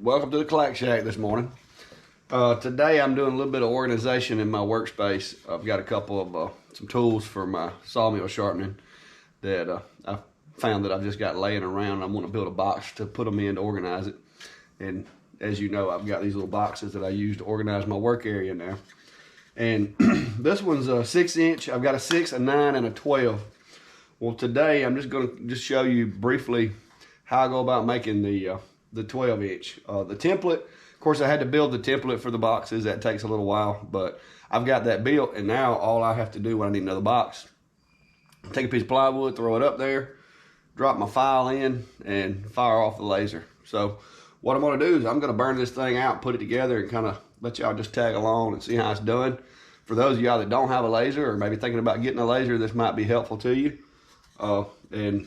Welcome to the Clack Shack this morning. Today I'm doing a little bit of organization in my workspace. I've got a couple of some tools for my sawmill sharpening that I found that I've just got laying around. I want to build a box to put them in to organize it. And as you know, I've got these little boxes that I use to organize my work area now. And this one's a 6-inch. I've got a 6, a 9, and a 12. Well, today I'm just going to show you briefly how I go about making the 12-inch. The template, of course, I had to build the template for the boxes. That takes a little while, but I've got that built, and now all I have to do when I need another box, take a piece of plywood, throw it up there, drop my file in, and fire off the laser. So what I'm going to do is I'm going to burn this thing out, put it together, and kind of let y'all just tag along and see how it's done. For those of y'all that don't have a laser or maybe thinking about getting a laser, this might be helpful to you. And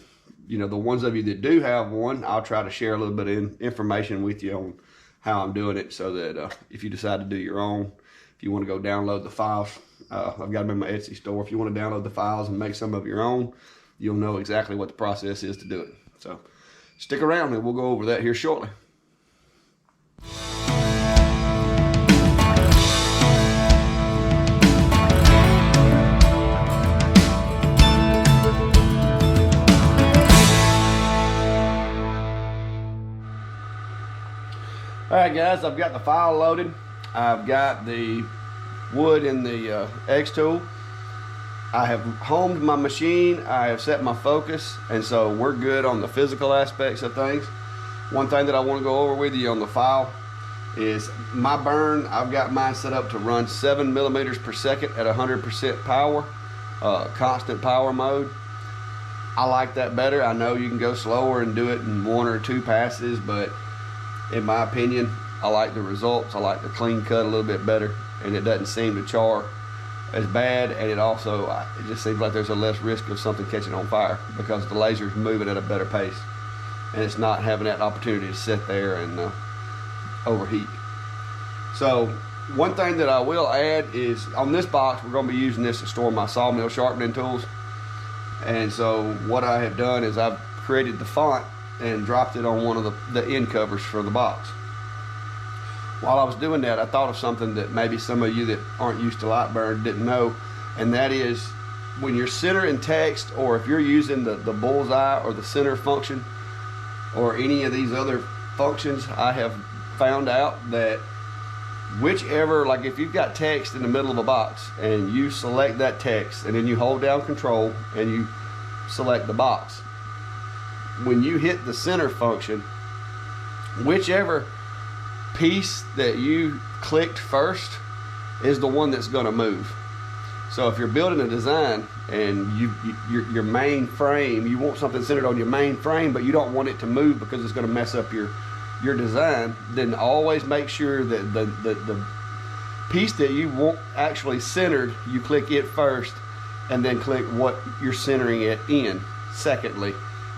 you know, the ones of you that do have one, I'll try to share a little bit of information with you on how I'm doing it, so that if you decide to do your own, if you want to go download the files, I've got them in my Etsy store. If you want to download the files and make some of your own, you'll know exactly what the process is to do it. So stick around and we'll go over that here shortly. Alright guys, I've got the file loaded. I've got the wood in the XTool. I have homed my machine. I have set my focus, and so we're good on the physical aspects of things. One thing that I want to go over with you on the file is my burn. I've got mine set up to run 7 millimeters per second at 100% power, constant power mode. I like that better. I know you can go slower and do it in 1 or 2 passes, but in my opinion, I like the results. I like the clean cut a little bit better, and it doesn't seem to char as bad, and it just seems like there's a less risk of something catching on fire because the laser's moving at a better pace, and it's not having that opportunity to sit there and overheat. So one thing that I will add is on this box, we're going to be using this to store my sawmill sharpening tools. And so what I have done is I've created the font and dropped it on one of the end covers for the box. While I was doing that, I thought of something that maybe some of you that aren't used to lightburn didn't know, and that is when you're centering text, or if you're using the bullseye or the center function or any of these other functions, I have found out that whichever, like if you've got text in the middle of a box and you select that text and then you hold down control and you select the box, when you hit the center function, whichever piece that you clicked first is the one that's going to move. So if you're building a design and your main frame, you want something centered on your main frame, but you don't want it to move because it's going to mess up your design, then always make sure that the piece that you want actually centered, you click it first and then click what you're centering it in secondly,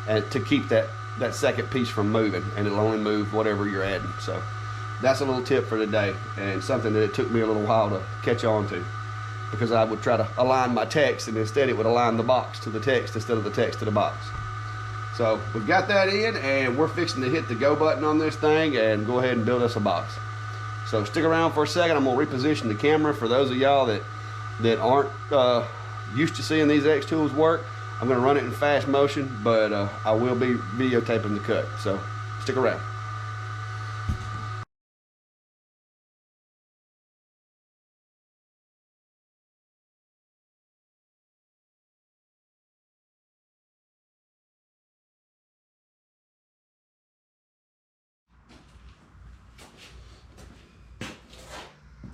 and to keep that second piece from moving, and it'll only move whatever you're adding. So that's a little tip for today, and something that it took me a little while to catch on to, because I would try to align my text and instead it would align the box to the text instead of the text to the box. So we've got that in, and we're fixing to hit the go button on this thing and go ahead and build us a box. So stick around for a second. I'm going to reposition the camera for those of y'all that aren't used to seeing these XTools work. I'm going to run it in fast motion, but I will be videotaping the cut, so stick around.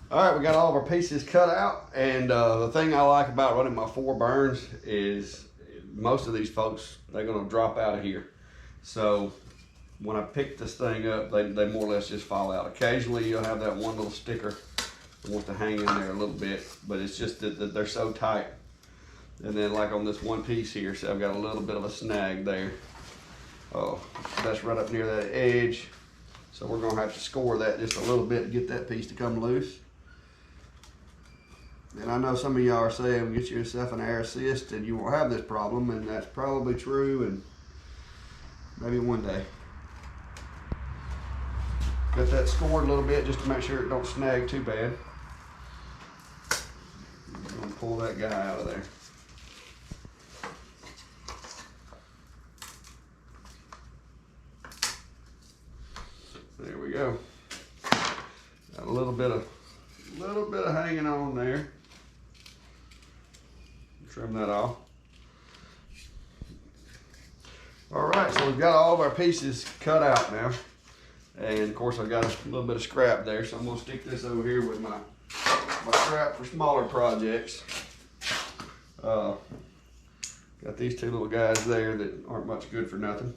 All right, we got all of our pieces cut out, and the thing I like about running my 4 burns is most of these folks, they're gonna drop out of here. So when I pick this thing up, they more or less just fall out. Occasionally you'll have that one little sticker that wants to hang in there a little bit, but it's just that they're so tight. And then like on this one piece here, so I've got a little bit of a snag there. Oh, that's right up near that edge. So we're gonna have to score that just a little bit to get that piece to come loose. And I know some of y'all are saying, get yourself an air assist and you won't have this problem, and that's probably true, and maybe one day. Got that scored a little bit just to make sure it don't snag too bad. I'm gonna pull that guy out of there. There we go. Got a little bit of hanging on there. Trim that off. All right, so we've got all of our pieces cut out now. And of course I've got a little bit of scrap there, so I'm gonna stick this over here with my scrap for smaller projects. Got these two little guys there that aren't much good for nothing.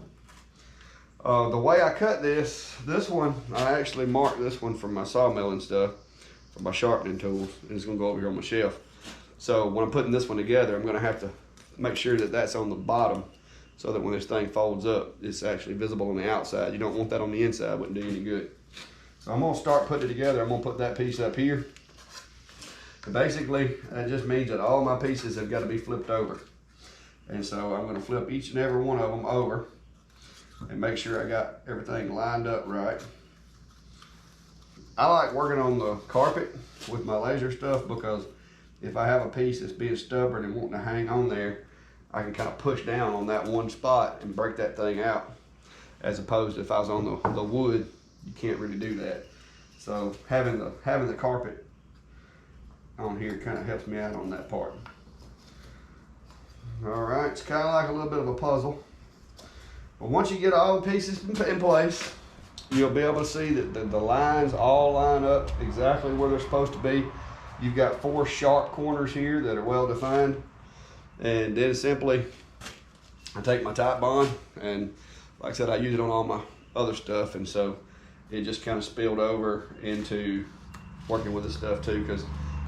The way I cut this one, I actually marked this one for my sawmill and stuff, for my sharpening tools, and it's gonna go over here on my shelf. So when I'm putting this one together, I'm gonna have to make sure that that's on the bottom, so that when this thing folds up, it's actually visible on the outside. You don't want that on the inside, it wouldn't do you any good. So I'm gonna start putting it together. I'm gonna put that piece up here. And basically, that just means that all my pieces have got to be flipped over. And so I'm gonna flip each and every one of them over and make sure I got everything lined up right. I like working on the carpet with my laser stuff because if I have a piece that's being stubborn and wanting to hang on there, I can kind of push down on that one spot and break that thing out. As opposed to if I was on the wood, you can't really do that. So having the carpet on here kind of helps me out on that part. All right, it's kind of like a little bit of a puzzle. But once you get all the pieces in place, you'll be able to see that the lines all line up exactly where they're supposed to be. You've got 4 sharp corners here that are well defined. And then simply, I take my Type Bond, and like I said, I use it on all my other stuff, and so it just kind of spilled over into working with this stuff too, because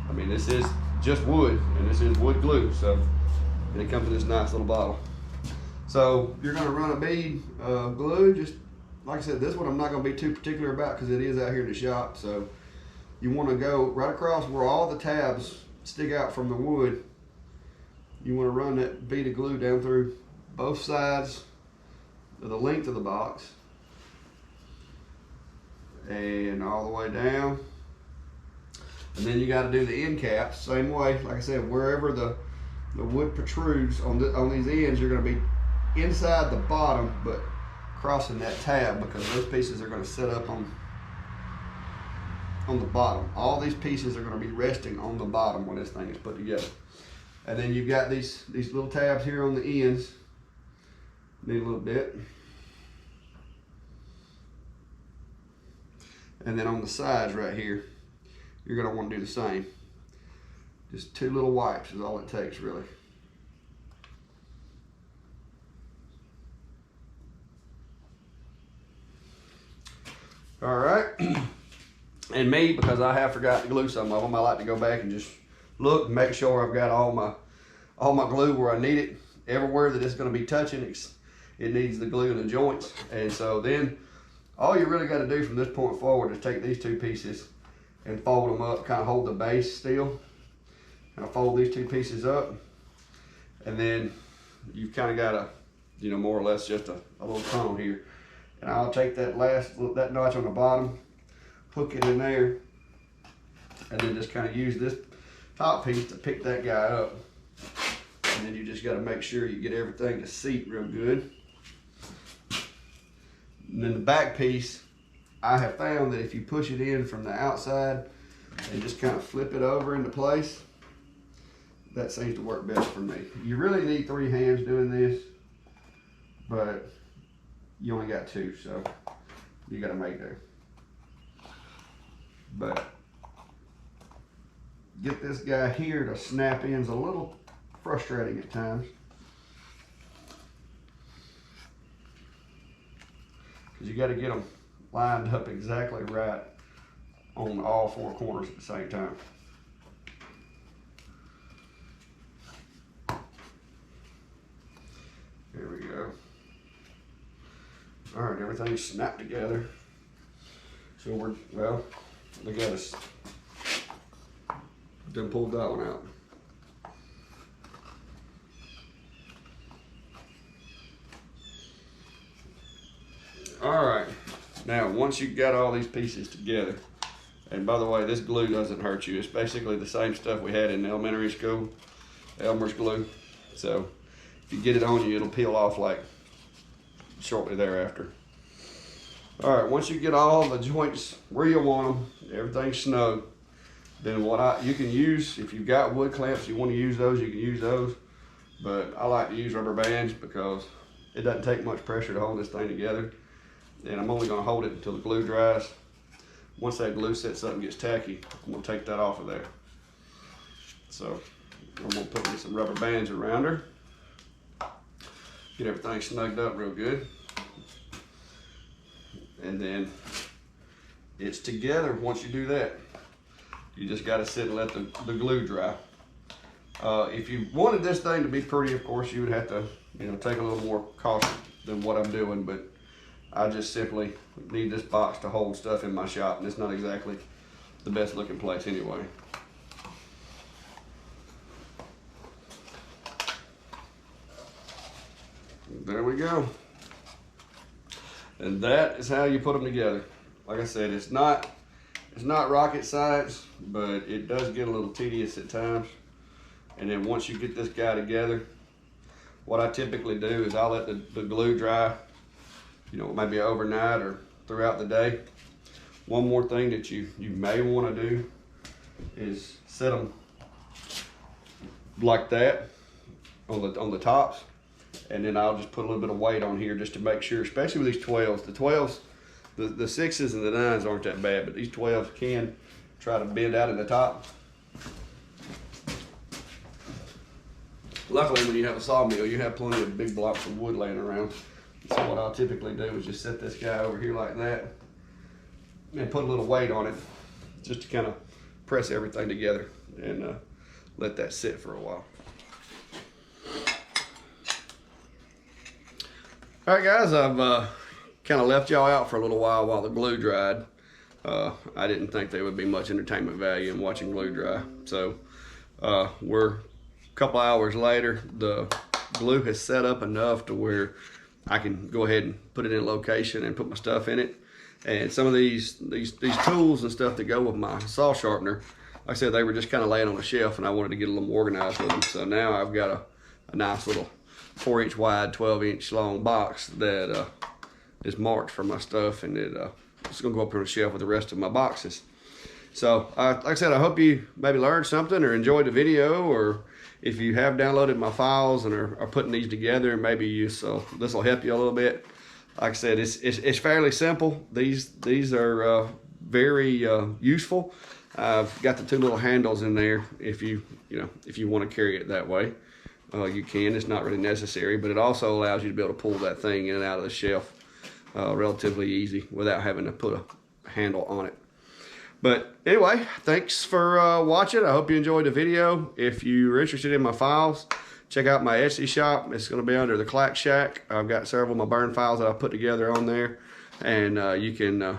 I mean, this is just wood, and this is wood glue, so, and it comes in this nice little bottle. So you're gonna run a bead of glue. Just like I said, this one I'm not gonna be too particular about because it is out here in the shop. So you wanna go right across where all the tabs stick out from the wood. You wanna run that bead of glue down through both sides of the length of the box and all the way down. And then you gotta do the end caps, same way. Like I said, wherever the wood protrudes on these ends, you're gonna be inside the bottom, but crossing that tab because those pieces are gonna set up on the bottom. All these pieces are gonna be resting on the bottom when this thing is put together. And then you've got these little tabs here on the ends. Need a little bit. And then on the sides right here, you're gonna want to do the same. Just 2 little wipes is all it takes, really. All right. And me, because I have forgot to glue some of them, I like to go back and just look and make sure I've got all my glue where I need it. Everywhere that it's going to be touching, it needs the glue in the joints. And so then all you really got to do from this point forward is take these 2 pieces and fold them up, kind of hold the base still. Kind of fold these 2 pieces up, and then you've kind of got a, you know, more or less just a little tunnel here. And I'll take that that notch on the bottom, hook it in there, and then just kind of use this top piece to pick that guy up. And then you just got to make sure you get everything to seat real good. And then the back piece, I have found that if you push it in from the outside and just kind of flip it over into place, that seems to work best for me. You really need 3 hands doing this, but you only got 2, so you got to make do. But get this guy here to snap in is a little frustrating at times, because you got to get them lined up exactly right on all 4 corners at the same time. Here we go. All right, everything's snapped together. So well, look at us. Done pulled that one out. All right, Now, once you've got all these pieces together, and by the way, this glue doesn't hurt you. It's basically the same stuff we had in elementary school, Elmer's glue. So if you get it on you, it'll peel off like shortly thereafter. All right, once you get all the joints where you want them, everything's snug, then you can use, if you've got wood clamps, you want to use those, you can use those. But I like to use rubber bands because it doesn't take much pressure to hold this thing together. And I'm only gonna hold it until the glue dries. Once that glue sets up and gets tacky, I'm gonna take that off of there. So I'm gonna put me some rubber bands around her. Get everything snugged up real good. And then it's together once you do that. You just gotta sit and let the glue dry. If you wanted this thing to be pretty, of course, you would have to, take a little more caution than what I'm doing, but I just simply need this box to hold stuff in my shop, and it's not exactly the best looking place anyway. There we go. And that is how you put them together. Like I said, it's not rocket science, but it does get a little tedious at times. And then once you get this guy together, what I typically do is I'll let the glue dry, maybe overnight or throughout the day. One more thing that you may want to do is set them like that on the tops, and then I'll just put a little bit of weight on here just to make sure, especially with these 12s. The 12s, the 6s and the 9s aren't that bad, but these 12s can try to bend out in the top. Luckily, when you have a sawmill, you have plenty of big blocks of wood laying around. So what I'll typically do is just set this guy over here like that and put a little weight on it just to kind of press everything together and let that sit for a while. All right, guys, I've kind of left y'all out for a little while the glue dried. I didn't think there would be much entertainment value in watching glue dry. So we're a couple hours later. The glue has set up enough to where I can go ahead and put it in location and put my stuff in it. And some of these tools and stuff that go with my saw sharpener, like I said, they were just kind of laying on a shelf, and I wanted to get a little more organized with them. So now I've got a nice little 4-inch wide, 12-inch long box that is marked for my stuff, and it's gonna go up on the shelf with the rest of my boxes. So like I said, I hope you maybe learned something or enjoyed the video, or if you have downloaded my files and are putting these together, maybe this will help you a little bit. Like I said, it's fairly simple. These are very useful. I've got the 2 little handles in there. If you want to carry it that way, you can. It's not really necessary, but it also allows you to be able to pull that thing in and out of the shelf relatively easy without having to put a handle on it. But anyway, thanks for watching. I hope you enjoyed the video. If you're interested in my files, check out my Etsy shop. It's going to be under the Clack Shack. I've got several of my burn files that I've put together on there, and you can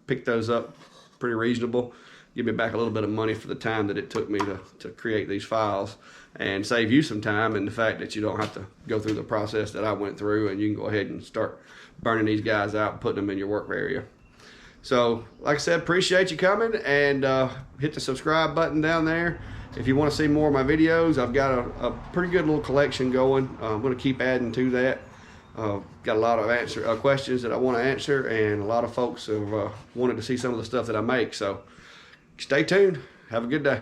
pick those up pretty reasonable. Give me back a little bit of money for the time that it took me to create these files, and save you some time and the fact that you don't have to go through the process that I went through, and you can go ahead and start burning these guys out and putting them in your work area. So, like I said, appreciate you coming, and hit the subscribe button down there. If you want to see more of my videos, I've got a pretty good little collection going. I'm going to keep adding to that. Got a lot of questions that I want to answer, and a lot of folks have wanted to see some of the stuff that I make. So, stay tuned. Have a good day.